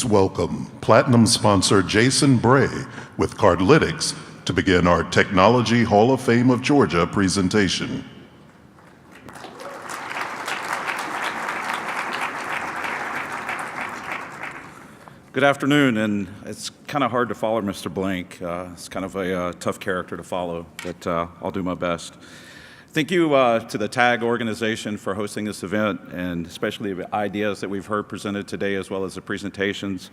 Please welcome Platinum sponsor Jason Bray with Cardlytics to begin our Technology Hall of Fame of Georgia presentation. Good afternoon, and it's kind of hard to follow Mr. Blank. It's kind of a tough character to follow, but I'll do my best. Thank you to the TAG organization for hosting this event, and especially the ideas that we've heard presented today, as well as the presentations.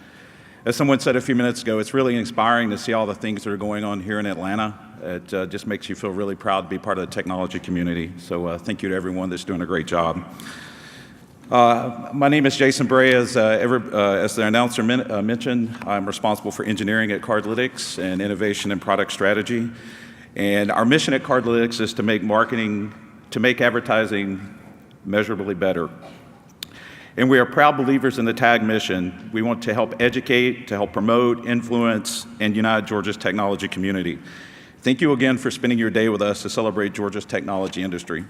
As someone said a few minutes ago, it's really inspiring to see all the things that are going on here in Atlanta. It just makes you feel really proud to be part of the technology community. So thank you to everyone that's doing a great job. My name is Jason Bray. As the announcer mentioned, I'm responsible for engineering at Cardlytics and innovation and product strategy. And our mission at Cardlytics is to make advertising measurably better. And we are proud believers in the TAG mission. We want to help educate, to help promote, influence, and unite Georgia's technology community. Thank you again for spending your day with us to celebrate Georgia's technology industry.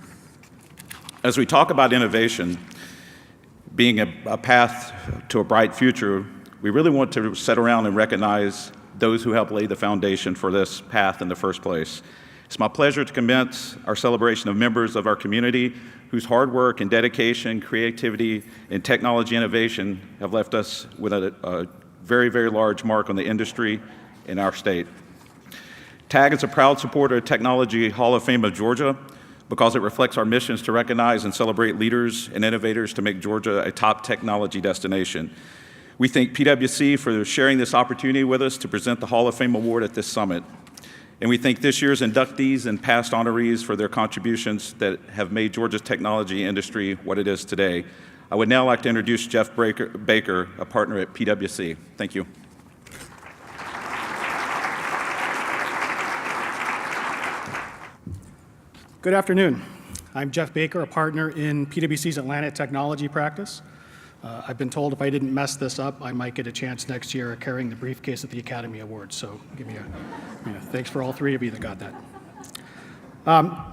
As we talk about innovation being a path to a bright future, we really want to sit around and recognize those who helped lay the foundation for this path in the first place. It's my pleasure to commence our celebration of members of our community whose hard work and dedication, creativity, and technology innovation have left us with a very, very large mark on the industry in our state. TAG is a proud supporter of Technology Hall of Fame of Georgia because it reflects our missions to recognize and celebrate leaders and innovators to make Georgia a top technology destination. We thank PwC for sharing this opportunity with us to present the Hall of Fame Award at this summit. And we thank this year's inductees and past honorees for their contributions that have made Georgia's technology industry what it is today. I would now like to introduce Jeff Baker, a partner at PwC. Thank you. Good afternoon. I'm Jeff Baker, a partner in PwC's Atlanta technology practice. I've been told if I didn't mess this up, I might get a chance next year carrying the briefcase at the Academy Awards. So give me thanks for all three of you that got that.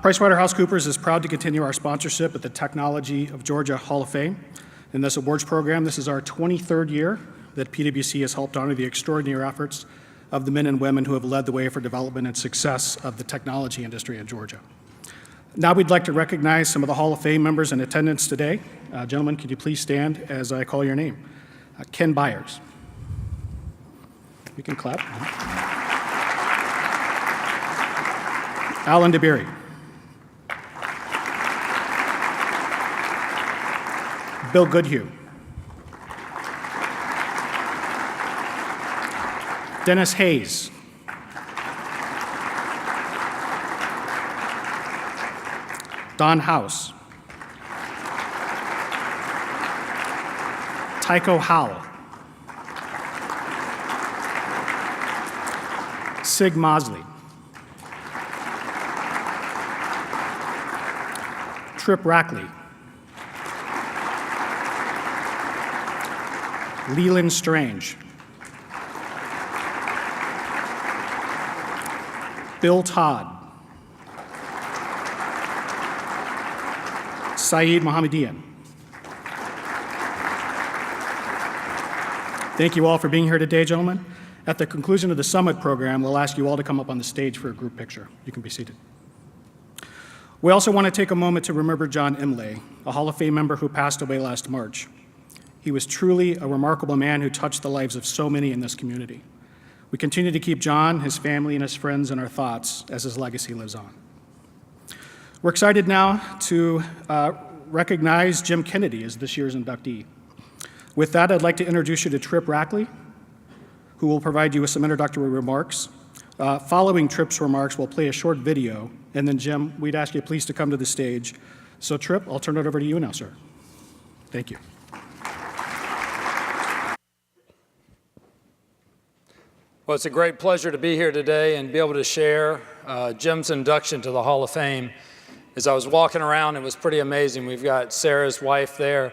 PricewaterhouseCoopers is proud to continue our sponsorship at the Technology of Georgia Hall of Fame. In this awards program, this is our 23rd year that PwC has helped honor the extraordinary efforts of the men and women who have led the way for development and success of the technology industry in Georgia. Now we'd like to recognize some of the Hall of Fame members in attendance today. Gentlemen, could you please stand as I call your name? Ken Byers. You can clap. Alan DeBerry. Bill Goodhue. Dennis Hayes. Don House. Tycho Howell. Sig Mosley. Trip Rackley. Leland Strange. Bill Todd. Saeed Mohammadian. Thank you all for being here today, gentlemen. At the conclusion of the summit program, we'll ask you all to come up on the stage for a group picture. You can be seated. We also want to take a moment to remember John Imlay, a Hall of Fame member who passed away last March. He was truly a remarkable man who touched the lives of so many in this community. We continue to keep John, his family, and his friends in our thoughts as his legacy lives on. We're excited now to recognize Jim Kennedy as this year's inductee. With that, I'd like to introduce you to Trip Rackley, who will provide you with some introductory remarks. Following Trip's remarks, we'll play a short video, and then Jim, we'd ask you please to come to the stage. So Trip, I'll turn it over to you now, sir. Thank you. Well, it's a great pleasure to be here today and be able to share Jim's induction to the Hall of Fame. As I was walking around, it was pretty amazing. We've got Sarah's wife there.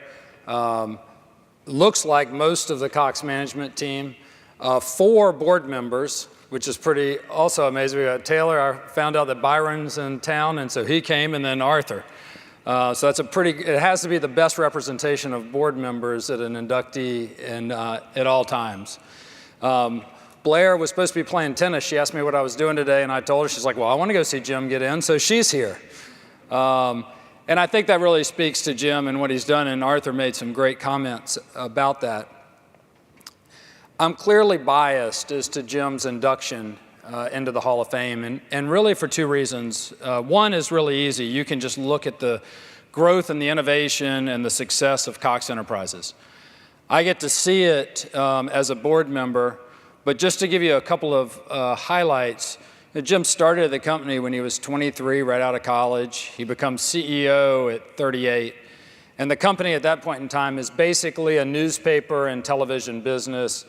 Looks like most of the Cox management team. 4 board members, which is pretty also amazing. We got Taylor. I found out that Byron's in town, and so he came, and then Arthur. So that's it has to be the best representation of board members at an inductee at all times. Blair was supposed to be playing tennis. She asked me what I was doing today, and I told her, she's like, well, I want to go see Jim get in, so she's here. And I think that really speaks to Jim and what he's done, and Arthur made some great comments about that. I'm clearly biased as to Jim's induction into the Hall of Fame, and really for two reasons. One is really easy. You can just look at the growth and the innovation and the success of Cox Enterprises. I get to see it as a board member, but just to give you a couple of highlights, Jim started at the company when he was 23, right out of college. He becomes CEO at 38. And the company at that point in time is basically a newspaper and television business,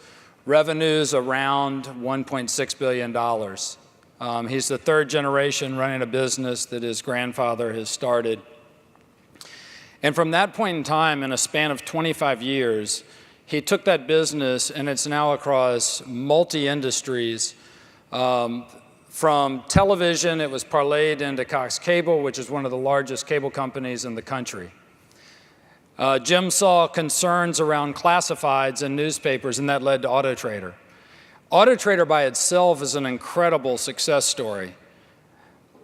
revenues around $1.6 billion. He's the third generation running a business that his grandfather has started. And from that point in time, in a span of 25 years, he took that business, and it's now across multi-industries. From television, it was parlayed into Cox Cable, which is one of the largest cable companies in the country. Jim saw concerns around classifieds in newspapers, and that led to AutoTrader. AutoTrader by itself is an incredible success story,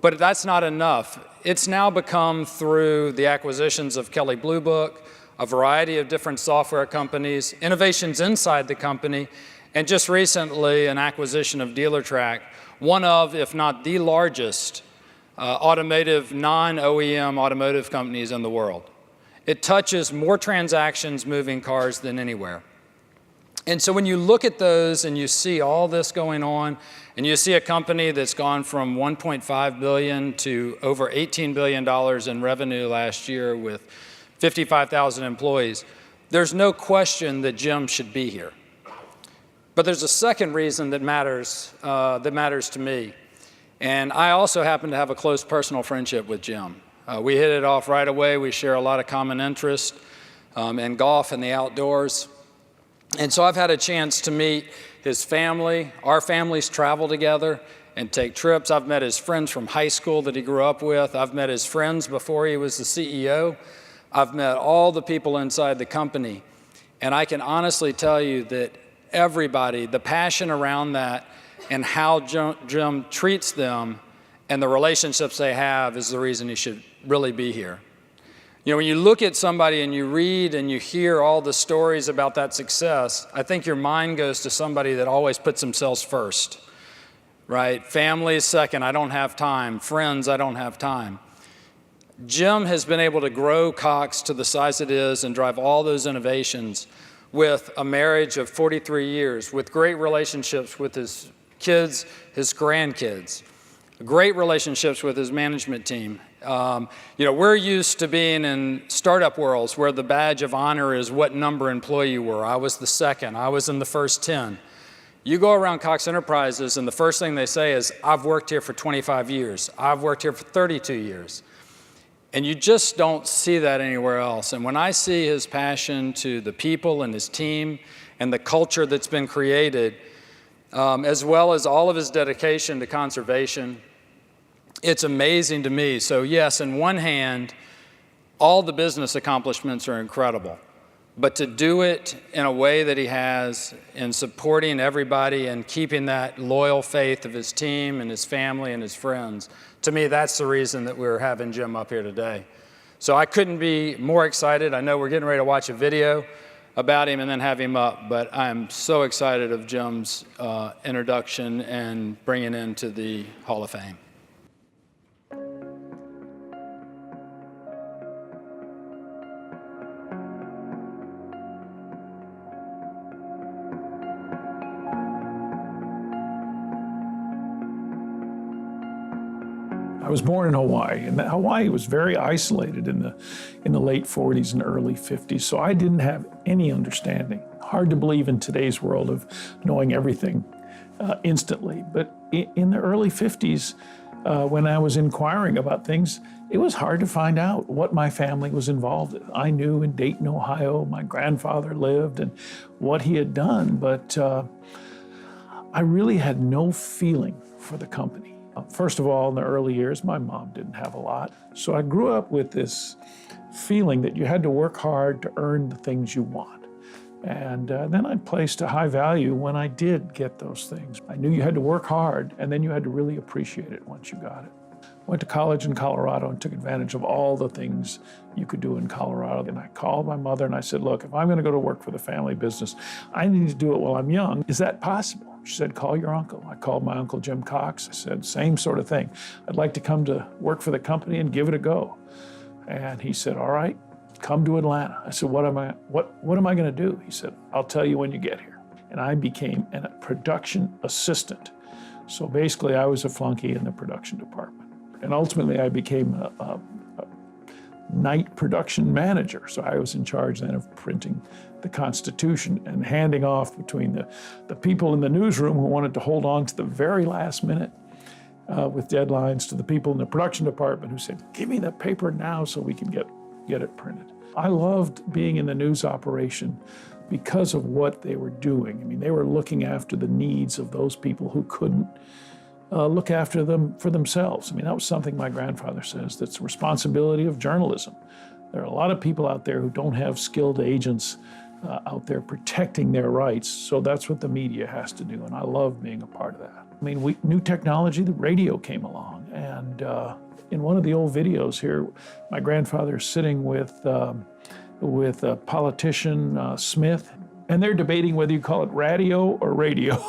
but that's not enough. It's now become, through the acquisitions of Kelley Blue Book, a variety of different software companies, innovations inside the company, and just recently an acquisition of DealerTrack, one of, if not the largest, non-OEM automotive companies in the world. It touches more transactions moving cars than anywhere. And so when you look at those and you see all this going on, and you see a company that's gone from $1.5 billion to over $18 billion in revenue last year with 55,000 employees, there's no question that Jim should be here. But there's a second reason that matters to me. And I also happen to have a close personal friendship with Jim. We hit it off right away. We share a lot of common interests in golf and the outdoors. And so I've had a chance to meet his family. Our families travel together and take trips. I've met his friends from high school that he grew up with. I've met his friends before he was the CEO. I've met all the people inside the company. And I can honestly tell you that everybody, the passion around that and how Jim treats them and the relationships they have is the reason he should really be here. You know, when you look at somebody and you read and you hear all the stories about that success, I think your mind goes to somebody that always puts themselves first, right? Family is second, I don't have time. Friends, I don't have time. Jim has been able to grow Cox to the size it is and drive all those innovations with a marriage of 43 years, with great relationships with his kids, his grandkids, great relationships with his management team. You know, we're used to being in startup worlds where the badge of honor is what number employee you were. I was the second. I was in the first 10. You go around Cox Enterprises and the first thing they say is, I've worked here for 25 years. I've worked here for 32 years. And you just don't see that anywhere else. And when I see his passion to the people and his team and the culture that's been created, as well as all of his dedication to conservation, it's amazing to me. So yes, in one hand, all the business accomplishments are incredible. But to do it in a way that he has in supporting everybody and keeping that loyal faith of his team and his family and his friends, to me, that's the reason that we're having Jim up here today. So I couldn't be more excited. I know we're getting ready to watch a video about him and then have him up, but I'm so excited of Jim's introduction and bringing into the Hall of Fame. I was born in Hawaii, and Hawaii was very isolated in the late 40s and early 50s, so I didn't have any understanding. Hard to believe in today's world of knowing everything instantly, but in the early 50s, when I was inquiring about things, it was hard to find out what my family was involved in. I knew in Dayton, Ohio, my grandfather lived and what he had done, but I really had no feeling for the company. First of all, in the early years, my mom didn't have a lot. So I grew up with this feeling that you had to work hard to earn the things you want. And then I placed a high value when I did get those things. I knew you had to work hard, and then you had to really appreciate it once you got it. Went to college in Colorado and took advantage of all the things you could do in Colorado. And I called my mother and I said, look, if I'm going to go to work for the family business, I need to do it while I'm young. Is that possible? She said, call your uncle. I called my uncle, Jim Cox. I said, same sort of thing. I'd like to come to work for the company and give it a go. And he said, all right, come to Atlanta. I said, what am I going to do? He said, I'll tell you when you get here. And I became a production assistant. So basically, I was a flunky in the production department. And ultimately, I became a night production manager. So I was in charge then of printing the Constitution and handing off between the people in the newsroom who wanted to hold on to the very last minute with deadlines to the people in the production department who said, give me the paper now so we can get it printed. I loved being in the news operation because of what they were doing. I mean, they were looking after the needs of those people who couldn't look after them for themselves. I mean, that was something my grandfather says, that's the responsibility of journalism. There are a lot of people out there who don't have skilled agents out there protecting their rights, so that's what the media has to do, and I love being a part of that. I mean, new technology, the radio came along, and in one of the old videos here, my grandfather is sitting with a politician, Smith, and they're debating whether you call it radio or radio.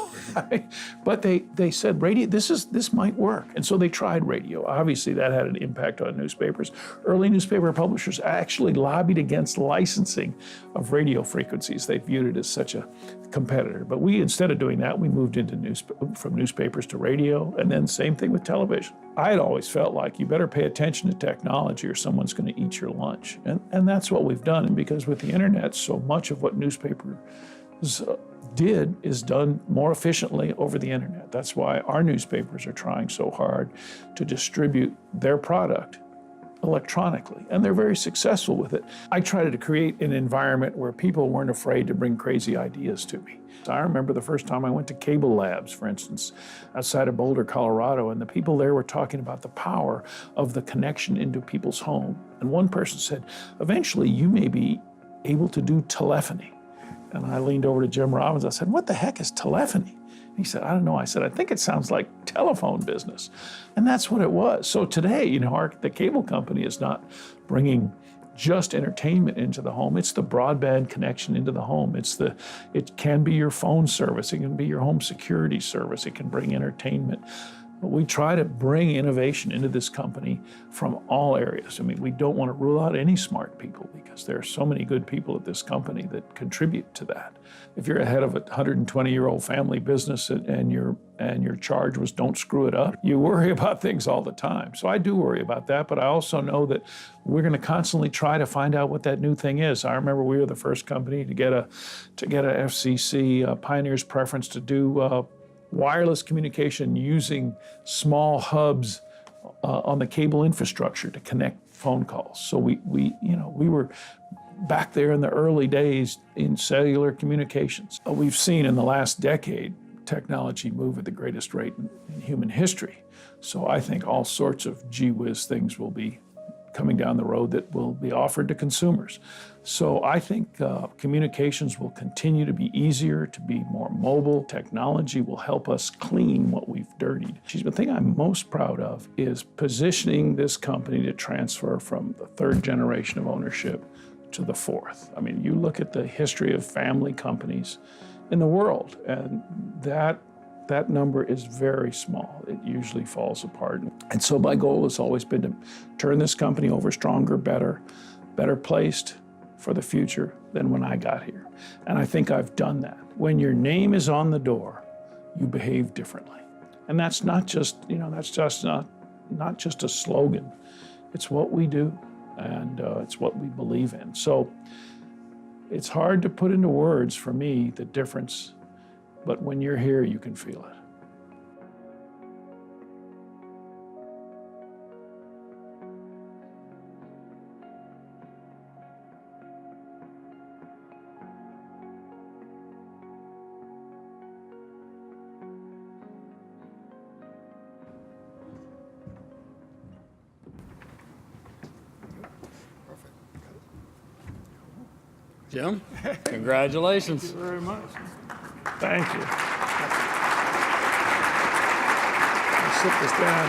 But they said radio, this might work. And so they tried radio. Obviously that had an impact on newspapers. Early newspaper publishers actually lobbied against licensing of radio frequencies. They viewed it as such a competitor. But we, instead of doing that, we moved into from newspapers to radio, and then same thing with television. I had always felt like you better pay attention to technology or someone's going to eat your lunch. And that's what we've done. And because with the internet, so much of what newspapers did is done more efficiently over the internet. That's why our newspapers are trying so hard to distribute their product electronically, and they're very successful with it. I tried to create an environment where people weren't afraid to bring crazy ideas to me. I remember the first time I went to Cable Labs, for instance, outside of Boulder, Colorado, and the people there were talking about the power of the connection into people's home. And one person said, eventually you may be able to do telephony. And I leaned over to Jim Robbins. I said, what the heck is telephony? He said, I don't know. I said, I think it sounds like telephone business. And that's what it was. So today, the cable company is not bringing just entertainment into the home. It's the broadband connection into the home. It can be your phone service. It can be your home security service. It can bring entertainment. But we try to bring innovation into this company from all areas. I mean, we don't want to rule out any smart people because there are so many good people at this company that contribute to that. If you're a head of a 120-year-old family business and your charge was don't screw it up, you worry about things all the time. So I do worry about that, but I also know that we're going to constantly try to find out what that new thing is. I remember we were the first company to get a FCC Pioneer's Preference to do wireless communication using small hubs on the cable infrastructure to connect phone calls. So we were back there in the early days in cellular communications. We've seen in the last decade technology move at the greatest rate in human history. So I think all sorts of gee whiz things will be coming down the road that will be offered to consumers. So I think communications will continue to be easier, to be more mobile. Technology will help us clean what we've dirtied. The thing I'm most proud of is positioning this company to transfer from the third generation of ownership to the fourth. I mean, you look at the history of family companies in the world, and that number is very small. It usually falls apart. And so my goal has always been to turn this company over stronger, better placed for the future than when I got here. And I think I've done that. When your name is on the door, you behave differently. And that's not just, not just a slogan. It's what we do, and it's what we believe in. So it's hard to put into words for me the difference, but when you're here, you can feel it. Jim, congratulations. Thank you very much. Thank you. I'll sit this down.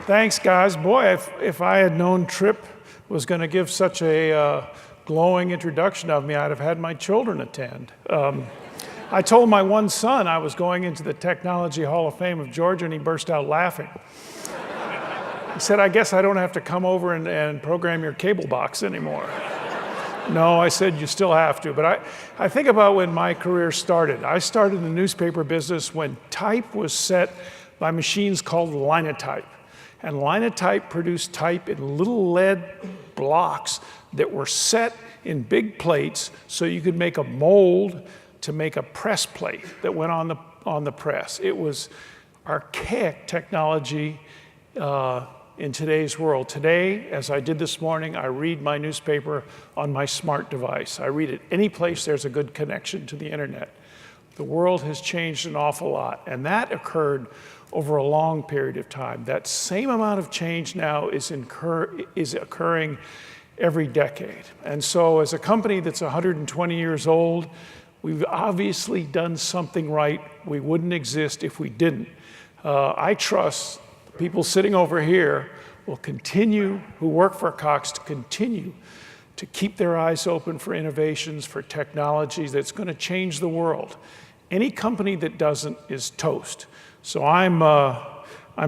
Thanks, guys. Boy, if I had known Tripp was going to give such a glowing introduction of me, I'd have had my children attend. I told my one son I was going into the Technology Hall of Fame of Georgia, and he burst out laughing. He said, I guess I don't have to come over and program your cable box anymore. No, I said, you still have to. But I think about when my career started. I started in the newspaper business when type was set by machines called linotype. And linotype produced type in little lead blocks that were set in big plates so you could make a mold to make a press plate that went on the press. It was archaic technology in today's world. Today, as I did this morning, I read my newspaper on my smart device. I read it any place there's a good connection to the internet. The world has changed an awful lot, and that occurred over a long period of time. That same amount of change now is occurring every decade. And so as a company that's 120 years old, we've obviously done something right. We wouldn't exist if we didn't. I trust people sitting over here will continue, who work for Cox, to continue to keep their eyes open for innovations, for technology that's going to change the world. Any company that doesn't is toast. So I'm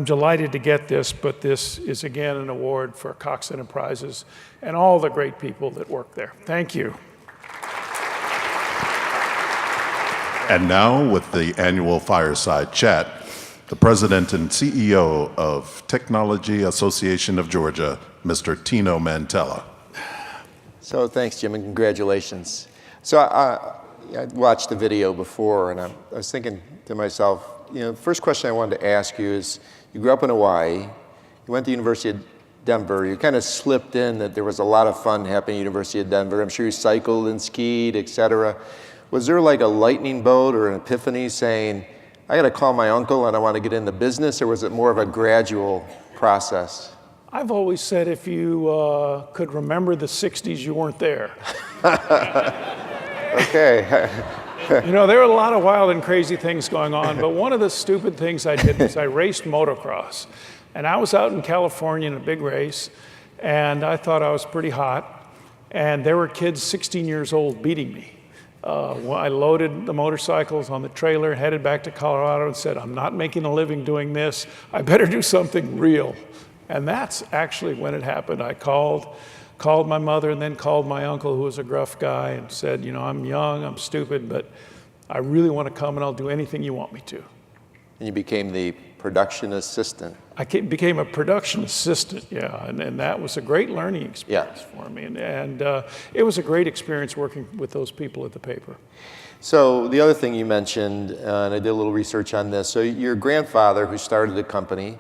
delighted to get this, but this is again an award for Cox Enterprises and all the great people that work there. Thank you. And now, with the annual Fireside Chat, the President and CEO of Technology Association of Georgia, Mr. Tino Mantella. So thanks, Jim, and congratulations. So I watched the video before, and I was thinking to myself, first question I wanted to ask you is, you grew up in Hawaii, you went to the University of Denver, you kind of slipped in that there was a lot of fun happening at the University of Denver. I'm sure you cycled and skied, et cetera. Was there like a lightning bolt or an epiphany saying, I got to call my uncle and I want to get into business, or was it more of a gradual process? I've always said if you could remember the 60s, you weren't there. Okay. There were a lot of wild and crazy things going on, but one of the stupid things I did was I raced motocross. And I was out in California in a big race, and I thought I was pretty hot. And there were kids 16 years old beating me. I loaded the motorcycles on the trailer, headed back to Colorado, and said, I'm not making a living doing this. I better do something real. And that's actually when it happened. I called my mother and then called my uncle, who was a gruff guy, and said, I'm young, I'm stupid, but I really want to come and I'll do anything you want me to. And you became the production assistant. I became a production assistant, yeah, and that was a great learning experience for me. And it was a great experience working with those people at the paper. So the other thing you mentioned, and I did a little research on this, so your grandfather, who started the company,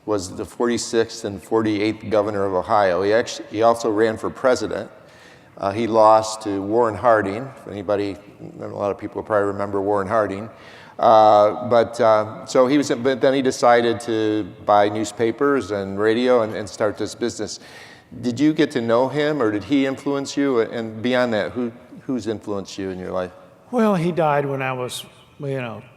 was the 46th and 48th governor of Ohio. He also ran for president. He lost to Warren Harding. Anybody, a lot of people probably remember Warren Harding. But then he decided to buy newspapers and radio and start this business. Did you get to know him, or did he influence you? And beyond that, who's influenced you in your life? Well, he died when I was,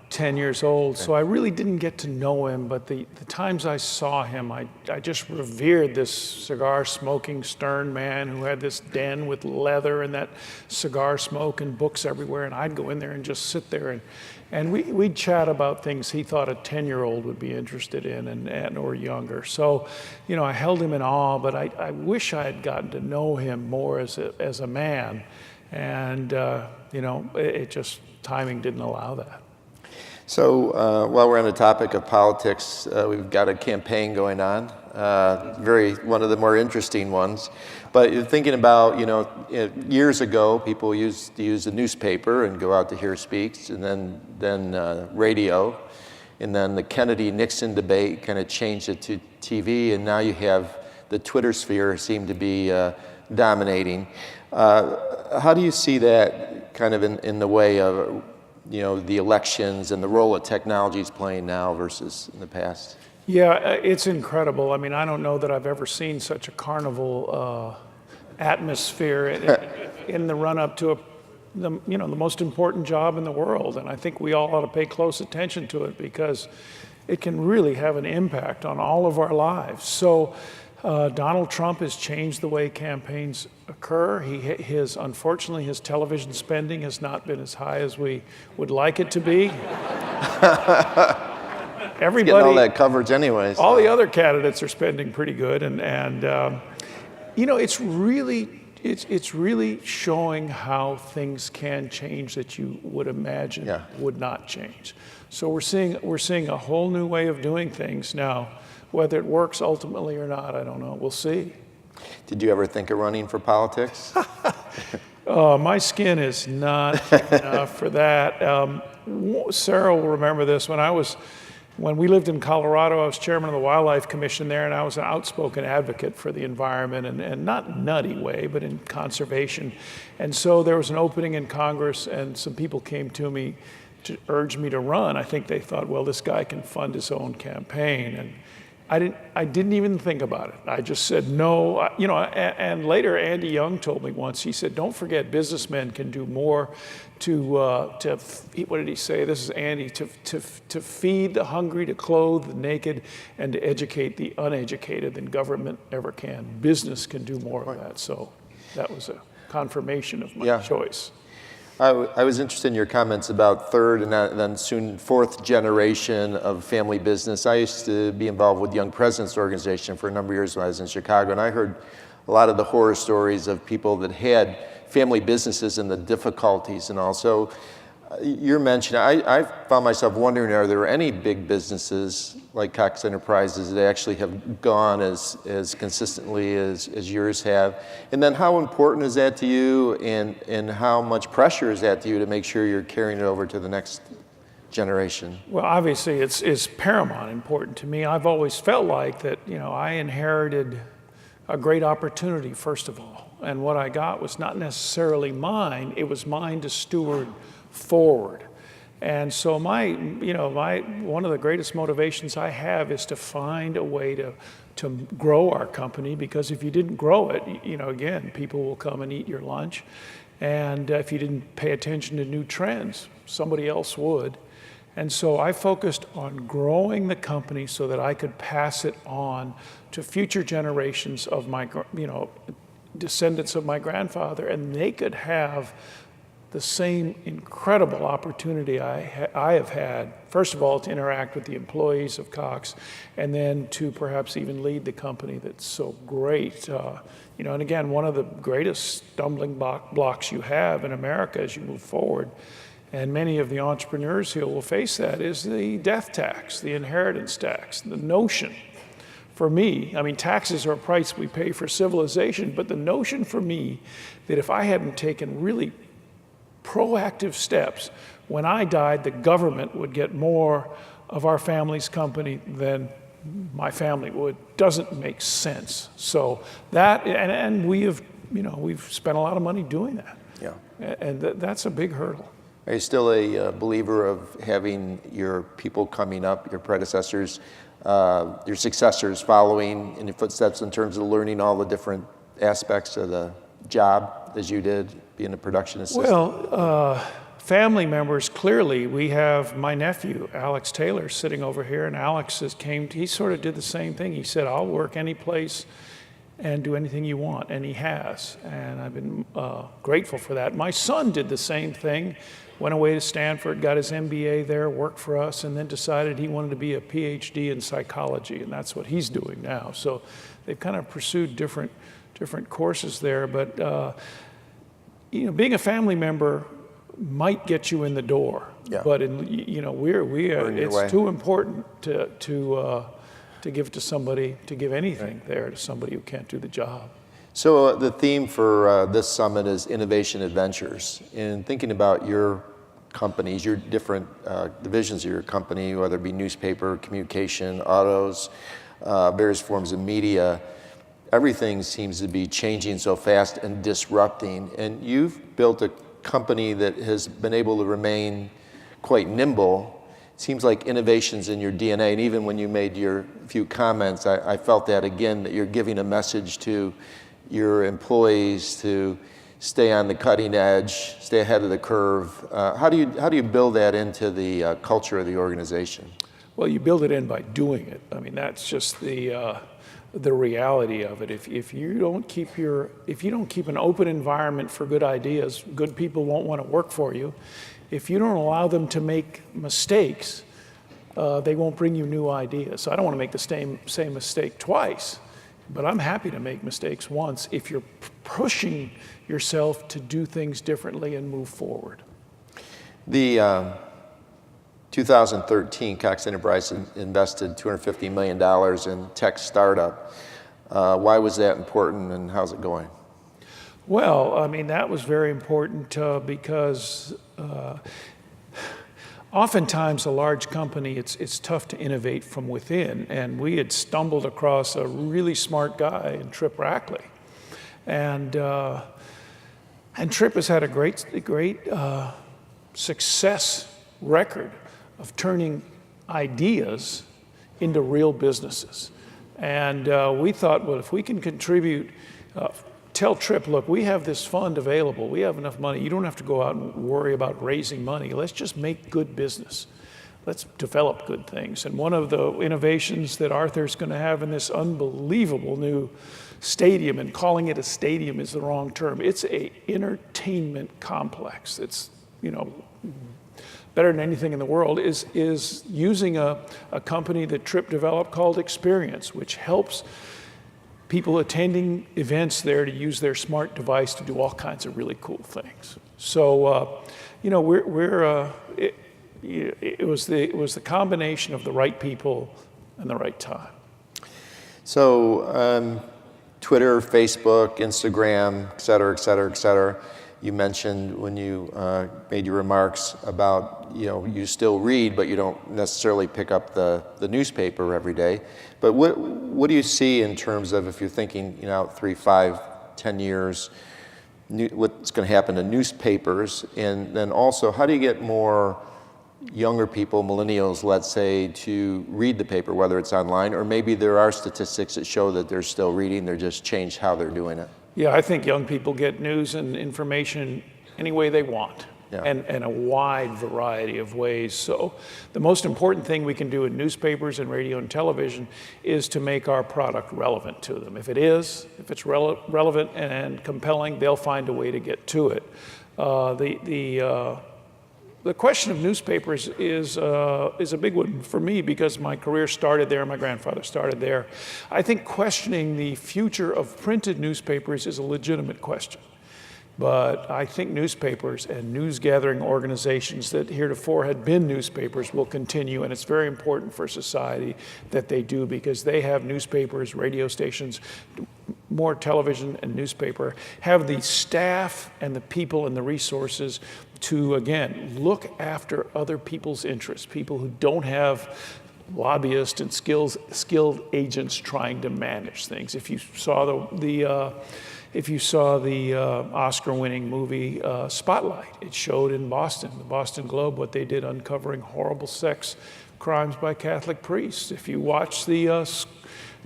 10 years old, so I really didn't get to know him, but the times I saw him, I just revered this cigar-smoking, stern man who had this den with leather and that cigar smoke and books everywhere, and I'd go in there and just sit there, and we'd chat about things he thought a 10-year-old would be interested in or younger. So, I held him in awe, but I wish I had gotten to know him more as a man, and, it just, timing didn't allow that. So while we're on the topic of politics, we've got a campaign going on, one of the more interesting ones. But you're thinking about, years ago, people used to use the newspaper and go out to hear speaks, and then radio, and then the Kennedy-Nixon debate kind of changed it to TV, and now you have the Twitter sphere seem to be dominating. How do you see that kind of in the way of the elections and the role that technology is playing now versus in the past? Yeah, it's incredible. I mean, I don't know that I've ever seen such a carnival atmosphere in the run-up to the most important job in the world. And I think we all ought to pay close attention to it because it can really have an impact on all of our lives. So Donald Trump has changed the way campaigns occur. Unfortunately, his television spending has not been as high as we would like it to be. Everybody, getting all that coverage anyways. All the other candidates are spending pretty good, and it's really showing how things can change that you would imagine would not change. So we're seeing a whole new way of doing things now. Whether it works ultimately or not, I don't know. We'll see. Did you ever think of running for politics? My skin is not thick enough for that. Sarah will remember this. When we lived in Colorado, I was chairman of the Wildlife Commission there, and I was an outspoken advocate for the environment, and not nutty way, but in conservation. And so there was an opening in Congress, and some people came to me to urge me to run. I think they thought, well, this guy can fund his own campaign. And I didn't even think about it. I just said no. And later Andy Young told me once, he said, don't forget businessmen can do more what did he say? This is Andy, to feed the hungry, to clothe the naked, and to educate the uneducated than government ever can. Business can do more of that. So that was a confirmation of my choice. I was interested in your comments about third and then soon fourth generation of family business. I used to be involved with Young Presidents Organization for a number of years when I was in Chicago, and I heard a lot of the horror stories of people that had family businesses and the difficulties and all. So you're mentioning, I found myself wondering, are there any big businesses like Cox Enterprises that actually have gone as consistently as yours have? And then how important is that to you, and how much pressure is that to you to make sure you're carrying it over to the next generation? Well, obviously it's paramount important to me. I've always felt like that, I inherited a great opportunity, first of all. And what I got was not necessarily mine, it was mine to steward forward. And so one of the greatest motivations I have is to find a way to grow our company, because if you didn't grow it, again, people will come and eat your lunch. And if you didn't pay attention to new trends, somebody else would. And so I focused on growing the company so that I could pass it on to future generations of my, descendants of my grandfather, and they could have the same incredible opportunity I have had, first of all, to interact with the employees of Cox, and then to perhaps even lead the company that's so great. And again, one of the greatest stumbling blocks you have in America as you move forward, and many of the entrepreneurs here will face that, is the death tax, the inheritance tax, the notion. For me, taxes are a price we pay for civilization, but the notion for me that if I hadn't taken really proactive steps, when I died, the government would get more of our family's company than my family would, doesn't make sense. So that, and we've spent a lot of money doing that. Yeah. And that's a big hurdle. Are you still a believer of having your people coming up, your predecessors, your successors following in your footsteps in terms of learning all the different aspects of the job as you did, being a production assistant? Well, family members, clearly. We have my nephew, Alex Taylor, sitting over here, and Alex he sort of did the same thing. He said, I'll work any place and do anything you want, and he has. And I've been grateful for that. My son did the same thing. Went away to Stanford, got his MBA there, worked for us, and then decided he wanted to be a PhD in psychology, and that's what he's doing now. So they've kind of pursued different courses there. But being a family member might get you in the door. Yeah. But it's too important to give to somebody, to give anything there to somebody who can't do the job. So the theme for this summit is innovation adventures. In thinking about your companies, your different divisions of your company, whether it be newspaper, communication, autos, various forms of media, everything seems to be changing so fast and disrupting. And you've built a company that has been able to remain quite nimble. It seems like innovation's in your DNA. And even when you made your few comments, I felt that again, that you're giving a message to your employees to stay on the cutting edge, stay ahead of the curve? How do you build that into the culture of the organization? Well, you build it in by doing it. I mean, that's just the reality of it. If you don't keep an open environment for good ideas, good people won't want to work for you. If you don't allow them to make mistakes, they won't bring you new ideas. So I don't want to make the same mistake twice, but I'm happy to make mistakes once if you're pushing yourself to do things differently and move forward. The 2013 Cox Enterprises invested $250 million in tech startup. Why was that important, and how's it going? Well, I mean, that was very important because oftentimes a large company, it's tough to innovate from within. And we had stumbled across a really smart guy in Trip Rackley. And Trip has had a great success record of turning ideas into real businesses. And we thought, well, if we can contribute, tell Trip, look, we have this fund available. We have enough money. You don't have to go out and worry about raising money. Let's just make good business. Let's develop good things. And one of the innovations that Arthur's going to have in this unbelievable new stadium, and calling it a stadium is the wrong term. It's an entertainment complex. It's, better than anything in the world, is using a company that Trip developed called Experience, which helps people attending events there to use their smart device to do all kinds of really cool things. So, it was the combination of the right people and the right time. So, Twitter, Facebook, Instagram, et cetera, et cetera, et cetera. You mentioned when you made your remarks about, you still read, but you don't necessarily pick up the newspaper every day. But what do you see in terms of, if you're thinking, 3, 5, 10 years, what's going to happen to newspapers? And then also, how do you get more younger people, millennials, let's say, to read the paper, whether it's online, or maybe there are statistics that show that they're still reading, they're just changed how they're doing it? Yeah, I think young people get news and information any way they want, yeah. and a wide variety of ways. So the most important thing we can do in newspapers and radio and television is to make our product relevant to them. If it's relevant and compelling, they'll find a way to get to it. The question of newspapers is a big one for me because my career started there, my grandfather started there. I think questioning the future of printed newspapers is a legitimate question. But I think newspapers and news-gathering organizations that heretofore had been newspapers will continue, and it's very important for society that they do because they have newspapers, radio stations, more television and newspaper, have the staff and the people and the resources to, again, look after other people's interests, people who don't have lobbyists and skilled agents trying to manage things. If you saw the Oscar-winning movie Spotlight, it showed in Boston, the Boston Globe, what they did uncovering horrible sex crimes by Catholic priests. If you watch the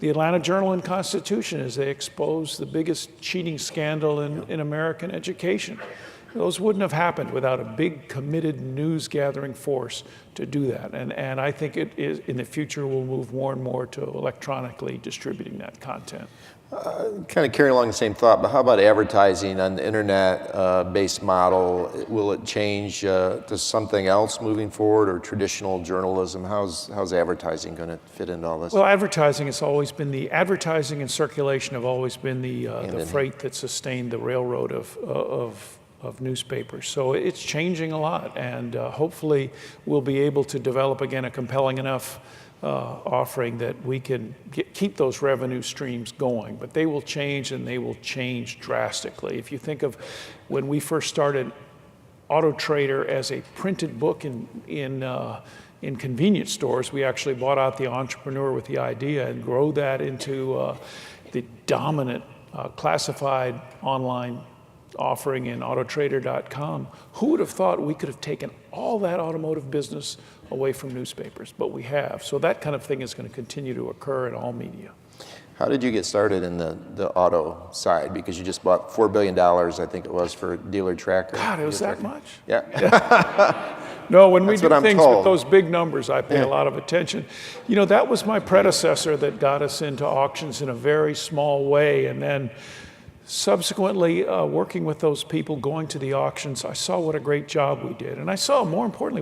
Atlanta Journal and Constitution as they expose the biggest cheating scandal in American education, those wouldn't have happened without a big, committed news-gathering force to do that. And I think it is, in the future, we'll move more and more to electronically distributing that content. Kind of carrying along the same thought, but how about advertising on the internet-based model? Will it change to something else moving forward, or traditional journalism? How's advertising going to fit into all this? Well, advertising and circulation have always been the freight that sustained the railroad of newspapers. So it's changing a lot, and hopefully we'll be able to develop again a compelling enough offering that we can keep those revenue streams going. But they will change, and they will change drastically. If you think of when we first started Auto Trader as a printed book in convenience stores, we actually bought out the entrepreneur with the idea and grow that into the dominant classified online offering in autotrader.com. Who would have thought we could have taken all that automotive business away from newspapers? But we have. So that kind of thing is going to continue to occur in all media. How did you get started in the auto side? Because you just bought $4 billion, I think it was, for Dealer Tracker. God, it was that much? Yeah. No, when we That's do what I'm things told. with those big numbers, I pay a lot of attention. You know, that was my predecessor that got us into auctions in a very small way. And then subsequently, working with those people, going to the auctions, I saw what a great job we did. And I saw, more importantly,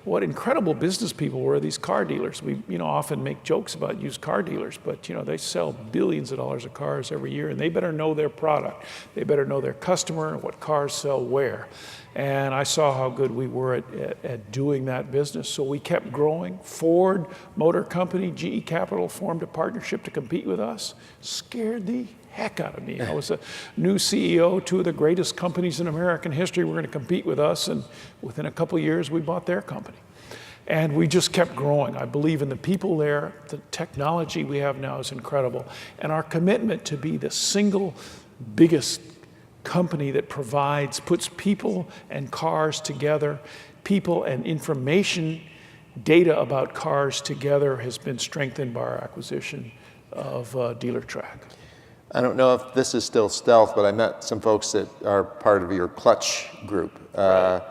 what incredible business people were, these car dealers. We, often make jokes about used car dealers, but, they sell billions of dollars of cars every year, and they better know their product. They better know their customer and what cars sell where. And I saw how good we were at doing that business. So we kept growing. Ford Motor Company, GE Capital formed a partnership to compete with us. Scared the heck out of me. I was a new CEO. Two of the greatest companies in American history were going to compete with us. And within a couple of years, we bought their company. And we just kept growing. I believe in the people there. The technology we have now is incredible. And our commitment to be the single biggest company that puts people and cars together, people and information, data about cars together, has been strengthened by our acquisition of DealerTrack. I don't know if this is still stealth, but I met some folks that are part of your Clutch group. Do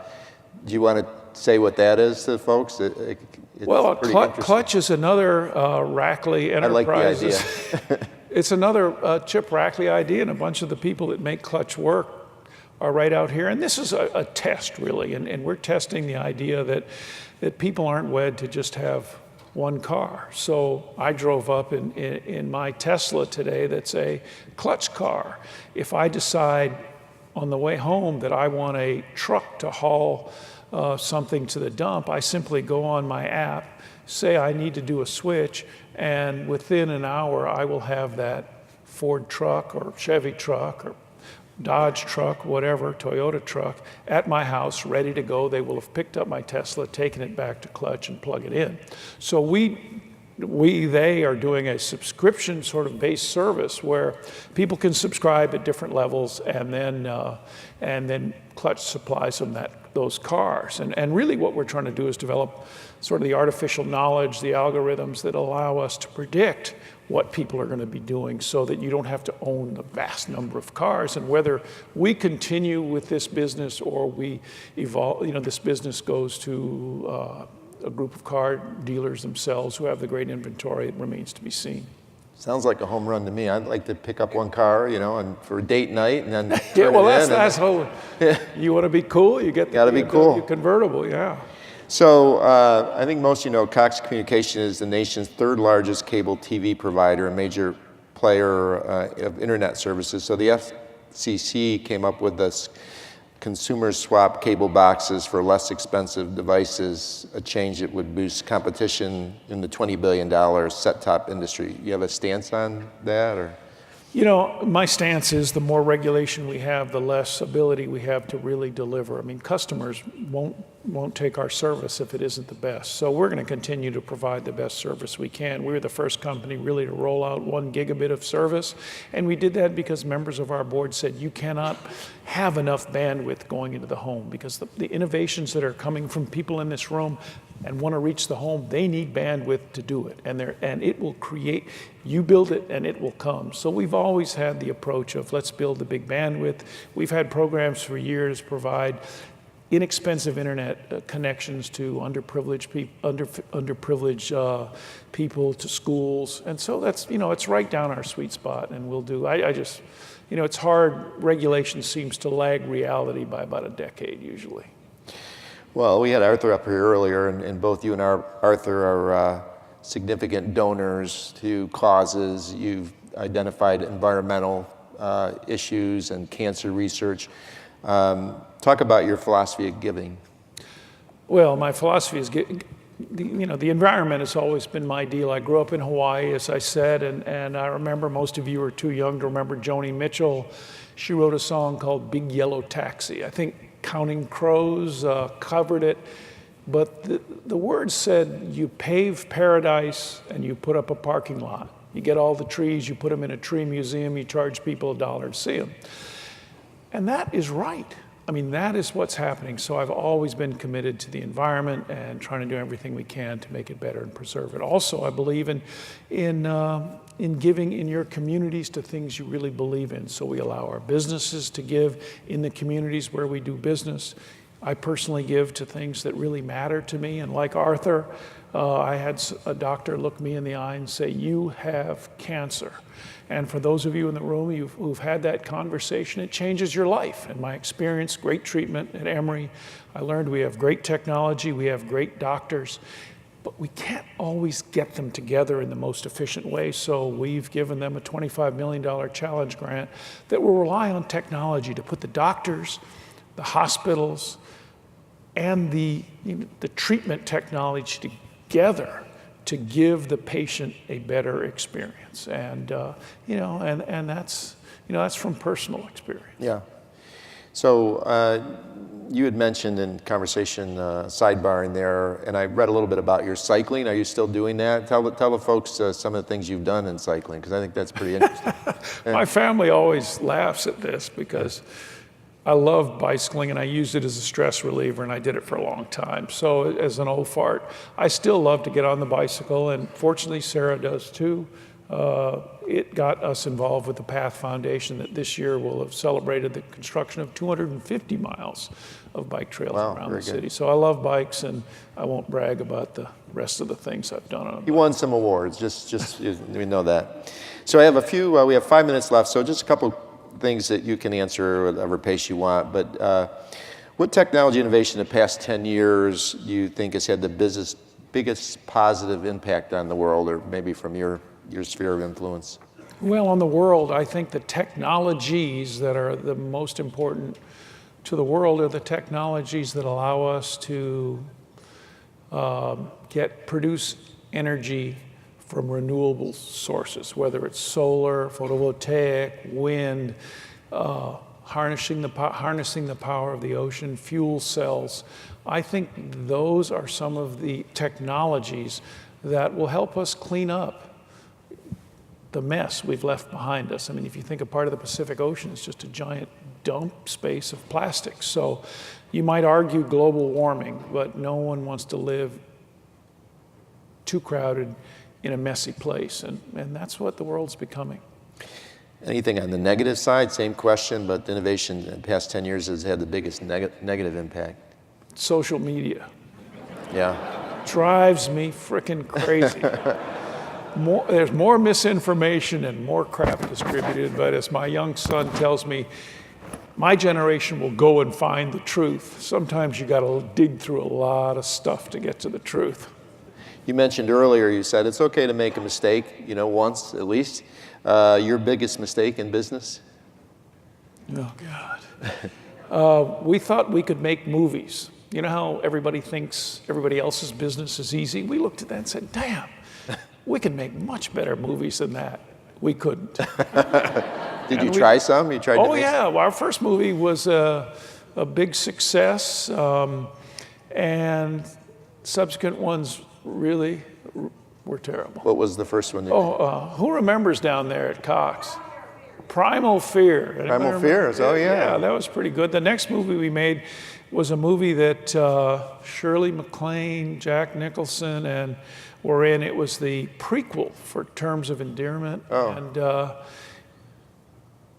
you want to say what that is to folks? Well, Clutch is another Rackley Enterprises. I like the idea. It's another Chip Rackley idea, and a bunch of the people that make Clutch work are right out here. And this is a test, really, and we're testing the idea that people aren't wed to just have one car. So I drove up in my Tesla today that's a Clutch car. If I decide on the way home that I want a truck to haul something to the dump, I simply go on my app, say I need to do a switch, and within an hour I will have that Ford truck or Chevy truck or Dodge truck, whatever, Toyota truck, at my house, ready to go. They will have picked up my Tesla, taken it back to Clutch, and plug it in. So they are doing a subscription sort of based service where people can subscribe at different levels, and then Clutch supplies them those cars. And really what we're trying to do is develop sort of the artificial knowledge, the algorithms that allow us to predict what people are going to be doing so that you don't have to own a vast number of cars. And whether we continue with this business or we evolve, this business goes to a group of car dealers themselves who have the great inventory, it remains to be seen. Sounds like a home run to me. I'd like to pick up one car, and for a date night, and then Yeah, well, turn it in. that's how you want to be cool. You get Gotta be cool. your convertible, yeah. So I think most of you know Cox Communication is the nation's third largest cable TV provider, a major player of internet services. So the FCC came up with this consumers swap cable boxes for less expensive devices, a change that would boost competition in the $20 billion set-top industry. You have a stance on that, or? My stance is the more regulation we have, the less ability we have to really deliver. I mean, customers won't take our service if it isn't the best. So we're going to continue to provide the best service we can. We were the first company really to roll out 1 gigabit of service. And we did that because members of our board said you cannot have enough bandwidth going into the home, because the innovations that are coming from people in this room and want to reach the home, they need bandwidth to do it. And it will create, you build it and it will come. So we've always had the approach of let's build the big bandwidth. We've had programs for years provide inexpensive internet connections to underprivileged people, to schools. And so that's, it's right down our sweet spot, and we'll do, it's hard. Regulation seems to lag reality by about a decade usually. Well, we had Arthur up here earlier, and both you and Arthur are significant donors to causes. You've identified environmental issues and cancer research. Talk about your philosophy of giving. Well, my philosophy is, the environment has always been my deal. I grew up in Hawaii, as I said, and I remember, most of you are too young to remember Joni Mitchell. She wrote a song called Big Yellow Taxi. I think Counting Crows covered it, but the words said, you pave paradise and you put up a parking lot. You get all the trees, you put them in a tree museum, you charge people $1 to see them. And that is right. I mean, that is what's happening. So I've always been committed to the environment and trying to do everything we can to make it better and preserve it. Also, I believe in giving in your communities to things you really believe in. So we allow our businesses to give in the communities where we do business. I personally give to things that really matter to me. And like Arthur, I had a doctor look me in the eye and say, "You have cancer." And for those of you in the room who've had that conversation, it changes your life. In my experience, great treatment at Emory, I learned we have great technology, we have great doctors, but we can't always get them together in the most efficient way. So we've given them a $25 million challenge grant that will rely on technology to put the doctors, the hospitals, and the treatment technology together to give the patient a better experience. And and that's from personal experience. Yeah. So you had mentioned in conversation sidebar in there, and I read a little bit about your cycling. Are you still doing that? Tell the folks some of the things you've done in cycling, because I think that's pretty interesting. My family always laughs at this because I love bicycling and I used it as a stress reliever, and I did it for a long time. So as an old fart, I still love to get on the bicycle, and fortunately Sarah does too. It got us involved with the Path Foundation that this year will have celebrated the construction of 250 miles of bike trails around the city. So I love bikes, and I won't brag about the rest of the things I've done on them. You won some awards, just we know that. So I have a few, we have 5 minutes left, so just a couple things that you can answer at whatever pace you want. But what technology innovation in the past 10 years do you think has had the biggest positive impact on the world, or maybe from your sphere of influence? Well, on the world, I think the technologies that are the most important to the world are the technologies that allow us to produce energy from renewable sources, whether it's solar, photovoltaic, wind, harnessing the power of the ocean, fuel cells. I think those are some of the technologies that will help us clean up the mess we've left behind us. I mean, if you think a part of the Pacific Ocean is just a giant dump space of plastic. So you might argue global warming, but no one wants to live too crowded in a messy place, and that's what the world's becoming. Anything on the negative side? Same question, but innovation in the past 10 years has had the biggest negative impact. Social media. Yeah. Drives me frickin' crazy. There's more misinformation and more crap distributed, but as my young son tells me, my generation will go and find the truth. Sometimes you gotta dig through a lot of stuff to get to the truth. You mentioned earlier, you said it's okay to make a mistake, once at least. Your biggest mistake in business? Oh, God. We thought we could make movies. You know how everybody thinks everybody else's business is easy? We looked at that and said, damn, we can make much better movies than that. We couldn't. Did you try some? You tried to make yeah. Well, our first movie was a big success, and subsequent ones really were terrible. What was the first one? Who remembers down there at Cox? Primal Fear. Primal Fears, oh yeah. Yeah, that was pretty good. The next movie we made was a movie that Shirley MacLaine, Jack Nicholson, and were in. It was the prequel for Terms of Endearment. Oh.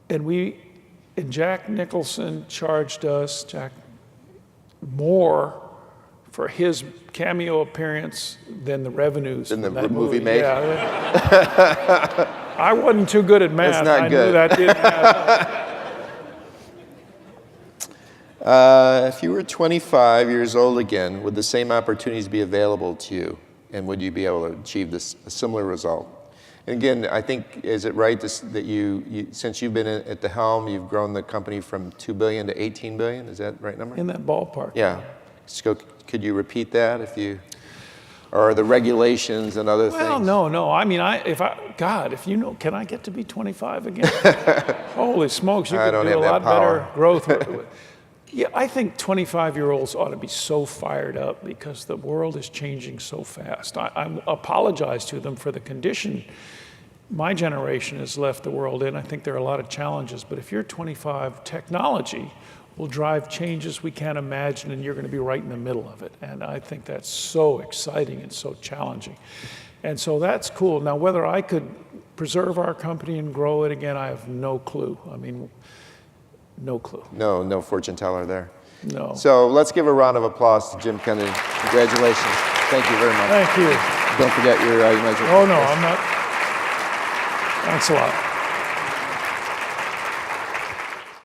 And Jack Nicholson charged us, more for his cameo appearance than the revenues. Than the that movie made? Yeah. I wasn't too good at math. That's not good. I knew that didn't happen. If you were 25 years old again, would the same opportunities be available to you? And would you be able to achieve a similar result? And again, I think, is it right that you since you've been at the helm, you've grown the company from $2 billion to $18 billion? Is that the right number? In that ballpark. Yeah. So could you repeat that or the regulations and other things? Well, no. I mean, if you know, can I get to be 25 again? Holy smokes, you could do a lot better growth. Yeah, I think 25-year-olds ought to be so fired up because the world is changing so fast. I apologize to them for the condition my generation has left the world in. I think there are a lot of challenges, but if you're 25, technology will drive changes we can't imagine, and you're going to be right in the middle of it. And I think that's so exciting and so challenging. And so that's cool. Now, whether I could preserve our company and grow it again, I have no clue. I mean, no clue. No fortune teller there. No. So let's give a round of applause to Jim Kennedy. Congratulations. Thank you very much. Thank you. Don't forget your measure. Oh, no, I'm not. Thanks a lot.